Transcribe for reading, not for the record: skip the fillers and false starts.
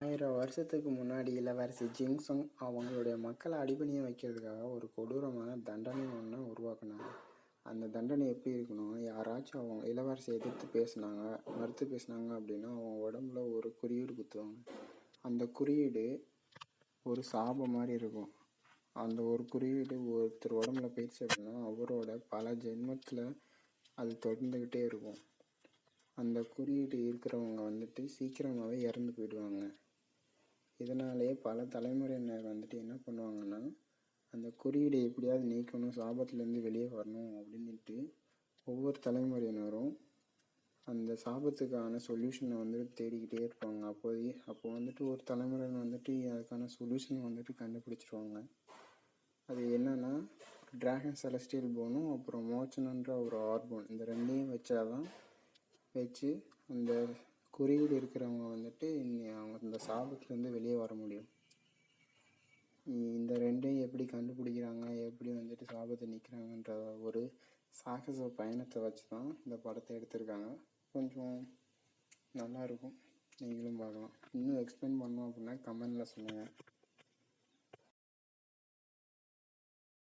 1000 வருஷத்துக்கு முன்னாடி இளவரசி ஜிங்ஸங் அவங்களுடைய மக்களை அடிபணிய வைக்கிறதுக்காக ஒரு கொடூரமான தண்டனை ஒன்று உருவாக்குனாங்க. அந்த தண்டனை எப்படி இருக்கணும், யாராச்சும் அவங்க இளவரசியை மறுத்து பேசினாங்க அப்படின்னா அவங்க உடம்புல ஒரு குறியீடு குத்துவாங்க. அந்த குறியீடு ஒரு சாபம் மாதிரி இருக்கும். அந்த ஒரு குறியீடு ஒருத்தர் உடம்புல போயிடுச்சு அப்படின்னா அவரோட பல ஜென்மத்தில் அது தொடர்ந்துக்கிட்டே இருக்கும். அந்த குறியீடு இருக்கிறவங்க சீக்கிரமாகவே இறந்து போயிடுவாங்க. இதனாலேயே பல தலைமுறையினர் என்ன பண்ணுவாங்கன்னா, அந்த குறியீடை எப்படியாவது நீக்கணும், சாபத்திலேருந்து வெளியே வரணும் அப்படின்ட்டு ஒவ்வொரு தலைமுறையினரும் அந்த சாபத்துக்கான சொல்யூஷனை தேடிக்கிட்டே இருப்பாங்க. அப்போ ஒரு தலைமுறையினர் அதுக்கான சொல்யூஷனை கண்டுபிடிச்சிருவாங்க. அது என்னன்னா, டிராகன் செலஸ்டியல் போனும் அப்புறம் மோச்சனன்ற ஒரு ஆர்போன், இந்த ரெண்டையும் வச்சு அந்த குறியீடு இருக்கிறவங்க அவங்க இந்த சாபத்துலேருந்து வெளியே வர முடியும். இந்த ரெண்டையும் எப்படி கண்டுபிடிக்கிறாங்க, எப்படி சாபத்தை நீக்கிறாங்கன்ற ஒரு சாகச பயணத்தை வச்சு தான் இந்த படத்தை எடுத்திருக்காங்க. கொஞ்சம் நல்லாயிருக்கும், நீங்களும் பார்க்கலாம். இன்னும் எக்ஸ்பிளைன் பண்ணோம் அப்படின்னா கமெண்டில் சொல்லுங்கள்.